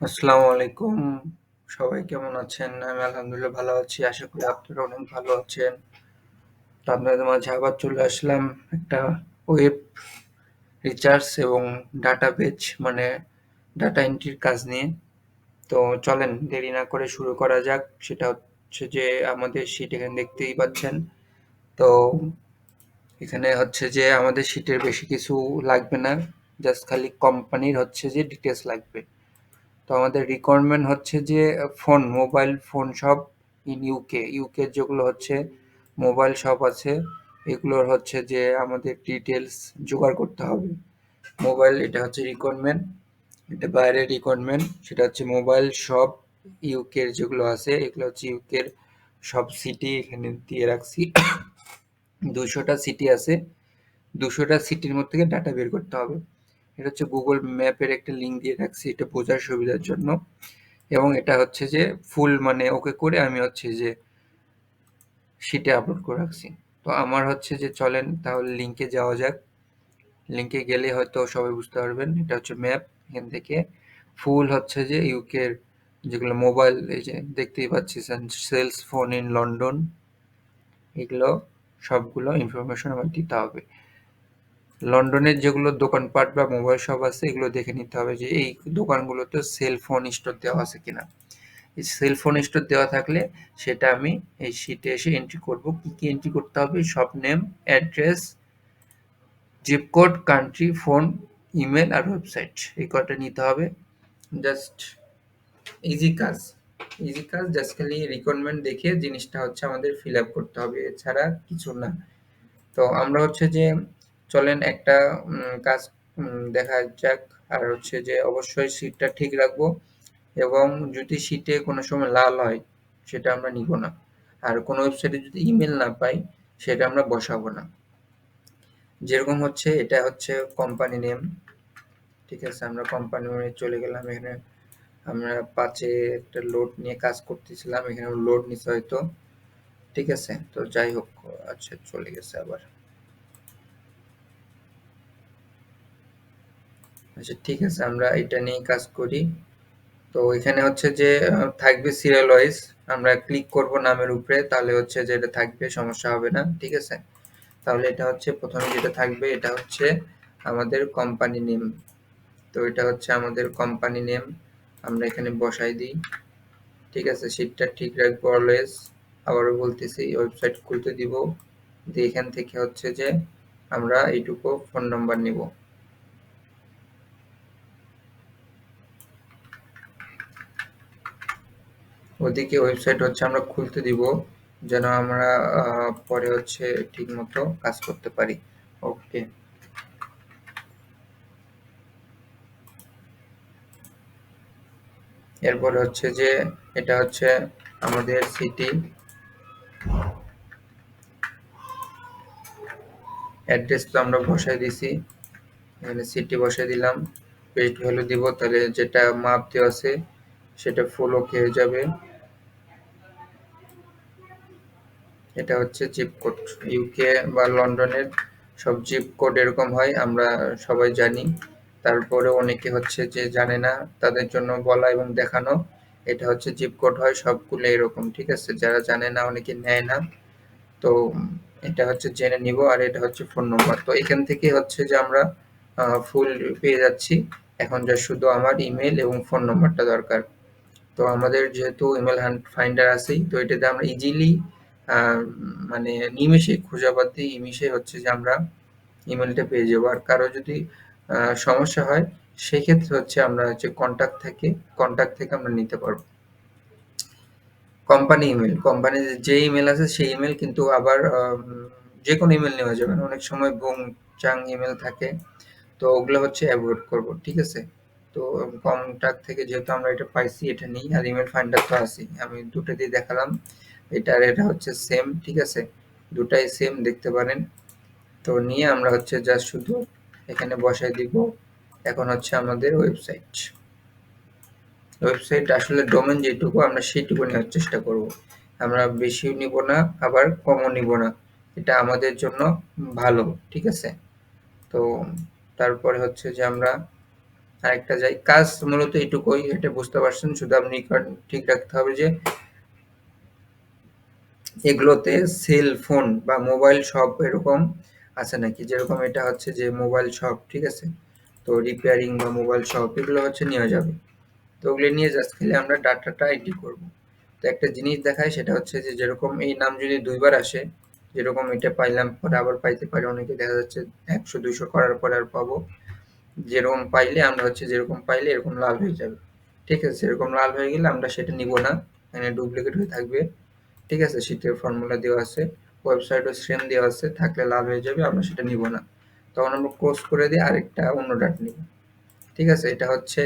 আসসালামু আলাইকুম। সবাই কেমন আছেন? আমি আলহামদুলিল্লাহ ভালো আছি। আশা করি আপনারা অনেক ভালো আছেন। তো আপনাদের মাঝে আবার চলে আসলাম একটা ওয়েব রিসার্চ এবং ডাটাবেজ মানে ডাটা এন্ট্রির কাজ নিয়ে। তো চলেন দেরি না করে শুরু করা যাক। সেটা হচ্ছে যে আমাদের শীট এখানে দেখতেই পাচ্ছেন। তো এখানে হচ্ছে যে আমাদের শীটের বেশি কিছু লাগবে না। জাস্ট খালি কোম্পানির হচ্ছে যে ডিটেইলস লাগবে। তো আমাদের রিকোয়ারমেন্ট হচ্ছে যে phone mobile phone shop in UK ইউকের যেগুলো হচ্ছে মোবাইল শপ আছে এগুলোর হচ্ছে যে আমাদের ডিটেলস জোগাড় করতে হবে। মোবাইল এটা হচ্ছে রিকোয়ারমেন্ট, এটা বাইরের রিকোয়ারমেন্ট, সেটা হচ্ছে মোবাইল শপ ইউকের যেগুলো আছে এগুলো হচ্ছে ইউকের সব সিটি এখানে দিয়ে রাখছি। 200টা সিটি আছে, 200টা সিটির মধ্যে থেকে ডাটা বের করতে হবে। এটা হচ্ছে গুগল ম্যাপের একটা লিঙ্ক দিয়ে রাখছি এটা বোঝার সুবিধার জন্য। এবং এটা হচ্ছে যে ফুল মানে ওকে করে আমি হচ্ছে যে শিটে আপলোড করে রাখছি। তো আমার হচ্ছে যে চলেন তাহলে লিঙ্কে যাওয়া যাক। লিঙ্কে গেলে হয়তো সবাই বুঝতে পারবেন। এটা হচ্ছে ম্যাপ, এখান থেকে ফুল হচ্ছে যে ইউকের যেগুলো মোবাইল এই যে দেখতেই পাচ্ছেন সেলস ফোন ইন লন্ডন, এগুলো সবগুলো ইনফরমেশন আমার দিতে হবে। লন্ডনের যেগুলো দোকানপাট বা মোবাইল শপ আছে এগুলো দেখে নিতে হবে যে এই দোকানগুলোতে সেল ফোন স্টোর দেওয়া আছে কিনা। সেল ফোন স্টোর দেওয়া থাকলে সেটা আমি এই শিটে এসে এন্ট্রি করব। কি কি এন্ট্রি করতে হবে? Shop name, address, zip code, country, phone, email আর ওয়েবসাইট, এই কটা নিতে হবে। জাস্ট ইজি কাজ, ইজি কাজ, জাস্ট খালি রিকোয়ারমেন্ট দেখে জিনিসটা হচ্ছে আমাদের ফিল আপ করতে হবে, এছাড়া কিছু না। তো আমরা হচ্ছে যে চলেন একটা কাজ দেখা যাক। আর হচ্ছে যে অবশ্যই শীটটা ঠিক রাখবো এবং যদি শীটে কোনো সময় লাল হয় সেটা আমরা নিব না। আর কোনো ওয়েবসাইটে যদি ইমেল না পাই সেটা আমরা বসাবো না। যেরকম হচ্ছে এটা হচ্ছে কোম্পানি নেম, ঠিক আছে? আমরা কোম্পানি নেমে চলে গেলাম। এখানে আমরা পাঁচে একটা লোড নিয়ে কাজ করতেছিলাম, এখানে লোড নিতে হয়তো, ঠিক আছে? তো যাই হোক, আচ্ছা চলে গেছে আবার। আচ্ছা ঠিক আছে, আমরা এটা নিয়ে কাজ করি। তো এখানে হচ্ছে যে থাকবে সিরিয়াল ওয়াইজ, আমরা ক্লিক করব নামের উপরে তাহলে হচ্ছে যে এটা থাকবে, সমস্যা হবে না, ঠিক আছে? তাহলে এটা হচ্ছে প্রথমে যেটা থাকবে এটা হচ্ছে আমাদের কোম্পানি নেম। তো এটা হচ্ছে আমাদের কোম্পানি নেম, আমরা এখানে বসাই দিই, ঠিক আছে? শীটটা ঠিক রাখবো অলওয়েজ। আবারও বলতেছি ওয়েবসাইট খুলতে দিব, দিয়ে এখান থেকে হচ্ছে যে আমরা এইটুকু ফোন নাম্বার নিব। ওদিকে ওয়েবসাইট হচ্ছে আমরা খুলতে দিব যেন আমরা পরে হচ্ছে ঠিক মতো কাজ করতে পারি। ওকে, এরপরে হচ্ছে যে এটা হচ্ছে আমাদের সিটি, অ্যাড্রেস তো আমরা বসাই দিছি, এখানে সিটি বসাই দিলাম, পেস্ট ভ্যালু দিব, তাহলে যেটা মাপ দেওয়া আছে সেটা ফুল ওকে হয়ে যাবে। এটা হচ্ছে জিপ কোড, ইউকে বা লন্ডনের সব জিপ কোড এরকম হয়, আমরা সবাই জানি। তারপরে অনেকে হচ্ছে যে জানে না, তাদের জন্য বলা এবং দেখানো। এটা হচ্ছে জিপ কোড হয় সবগুলো এরকম, ঠিক আছে? যারা জানে না অনেকে নেয় না। তো এটা হচ্ছে জেনে নিব। আর এটা হচ্ছে ফোন নম্বর। তো এখান থেকে হচ্ছে যে আমরা ফুল পেয়ে যাচ্ছি। এখন যা শুধু আমার ইমেল এবং ফোন নম্বরটা দরকার। তো আমাদের যেহেতু ইমেল ফাইন্ডার আছেই, তো এটাতে আমরা ইজিলি মানে নিমেষে খোঁজাপাতি নিমেষে হচ্ছে যে আমরা ইমেলটা পেয়ে যাবো। আর কারো যদি সমস্যা হয় সেক্ষেত্রে হচ্ছে আমরা হচ্ছে কন্ট্যাক্ট থেকে আমরা নিতে পারবো। কোম্পানি ইমেল, কোম্পানির যে ইমেল আছে সেই ইমেল, কিন্তু আবার যে কোনো ইমেল নেওয়া যাবে না, অনেক সময় বুং চাং ইমেল থাকে, তো ওগুলো হচ্ছে অ্যাভয়েড করব, ঠিক আছে? তো কন্টাক্ট থেকে যেহেতু আমরা এটা পাইছি এটা নিই, আর ইমেল ফাইন্ডার তো আছেই, আমি দুটো দিয়ে দেখালাম। এটা আর এটা হচ্ছে সেম, ঠিক আছে? দুটাই সেম দেখতে পারেন। তো নিয়ে আমরা হচ্ছে জাস্ট শুধু এখানে বসাই দিব। এখন হচ্ছে আমাদের ওয়েবসাইট, ওয়েবসাইট আসলে ডোমেন যেটুকু আমরা সেইটুকু নেওয়ার চেষ্টা করব। আমরা বেশিও নিব না আবার কমও নিব না, এটা আমাদের জন্য ভালো, ঠিক আছে? তো তারপরে হচ্ছে যে আমরা আরেকটা যাই, কাজ মূলত এটুকুই, এটা বুঝতে পারছেন। শুধু আপনি ঠিক রাখতে হবে যে এগুলোতে সেল ফোন বা মোবাইল শপ এরকম আছে নাকি। যেরকম এটা হচ্ছে যে মোবাইল শপ, ঠিক আছে? তো রিপেয়ারিং বা মোবাইল শপ এগুলো হচ্ছে নেওয়া যাবে। তো ওগুলো নিয়ে জাস্ট খালি আমরা ডাটাটা এন্ট্রি করব। তো একটা জিনিস দেখায়, সেটা হচ্ছে যে যেরকম এই নাম যদি ২ বার আসে, যেরকম এটা পাইলাম পরে আবার পাইতে পারি। অনেকে দেখা যাচ্ছে ১০০-২০০ করার পরে আর পাবো। যেরকম পাইলে আমরা হচ্ছে যেরকম পাইলে এরকম লাল হয়ে যাবে। ঠিক আছে? এরকম লাল হয়ে গেলে আমরা সেটা নিব না। এখানে ডুপ্লিকেট হয়ে থাকবে। ঠিক আছে? শীটের ফর্মুলা দেওয়া আছে। ওয়েবসাইটও সেম দেওয়া আছে। থাকলে লাল হয়ে যাবে, আমরা সেটা নিব না। তখন আমরা ক্লোজ করে দিয়ে আরেকটা অন্য ডাটা নিব। ঠিক আছে? এটা হচ্ছে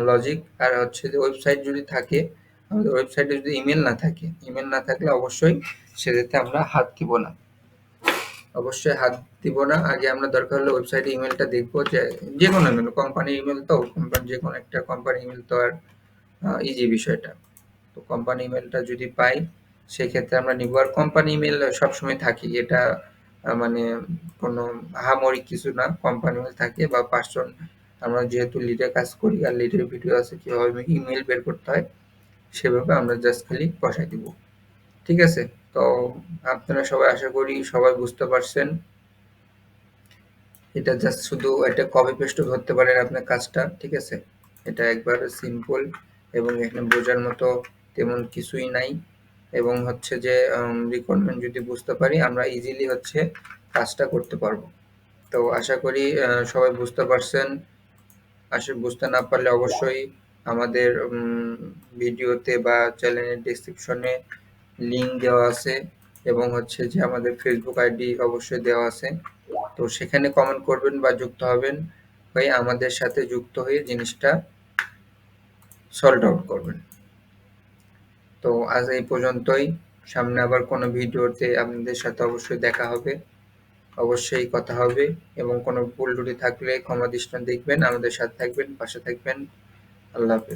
লজিক। আর হচ্ছে যে ওয়েবসাইট যদি থাকে, আমাদের ওয়েবসাইটে যদি ইমেল না থাকে, ইমেল না থাকলে অবশ্যই সেটাতে আমরা হাত দিব না। অবশ্যই হাত দিব না। আগে আমরা দরকার হলে ওয়েবসাইটে ইমেলটা দেখবো, যে যেকোনো ইমেল, কোম্পানির ইমেল তো, কোম্পানি যেকোনো একটা কোম্পানির ইমেল তো আর ইজি বিষয়টা। তো কোম্পানি ইমেলটা যদি পাই, সেক্ষেত্রে আমরা নিব। আর কোম্পানি ইমেল সবসময় থাকি, এটা মানে কোনো আহামরি কিছু না। কোম্পানি ইমেল থাকে বা পার্সন, আমরা যেহেতু লিডে কাজ করি আর লিডের ভিডিও আছে কিভাবে ইমেল বের করতে হয়, সেভাবে আমরা জাস্ট খালি বসাই দিব। ঠিক আছে? তো আপনারা সবাই, আশা করি সবাই বুঝতে পারছেন। এটা জাস্ট শুধু একটা কপি পেস্টও ধরতে পারেন আপনার কাজটা। ঠিক আছে? এটা একবারে সিম্পল এবং এখানে বোঝার মতো তেমন কিছুই নাই। এবং হচ্ছে যে রিকোয়ারমেন্ট যদি বুঝতে পারি, আমরা ইজিলি হচ্ছে কাজটা করতে পারবো। তো আশা করি সবাই বুঝতে পারছেন। বুঝতে না পারলে অবশ্যই আমাদের ভিডিওতে বা চ্যানেলের ডেসক্রিপশনে লিঙ্ক দেওয়া আছে, এবং হচ্ছে যে আমাদের ফেসবুক আইডি অবশ্যই দেওয়া আছে। তো সেখানে কমেন্ট করবেন বা যুক্ত হবেন, হয়ে আমাদের সাথে যুক্ত হয়ে জিনিসটা সল্ট আউট করবেন। তো আজ এই পর্যন্তই। সামনে আবার কোনো ভিডিওতে আপনাদের সাথে অবশ্যই দেখা হবে, অবশ্যই কথা হবে। এবং কোনো ভুল ত্রুটি থাকলে ক্ষমা দৃষ্টিতে দেখবেন। আমাদের সাথে থাকবেন, পাশে থাকবেন। আল্লাহ হাফেজ।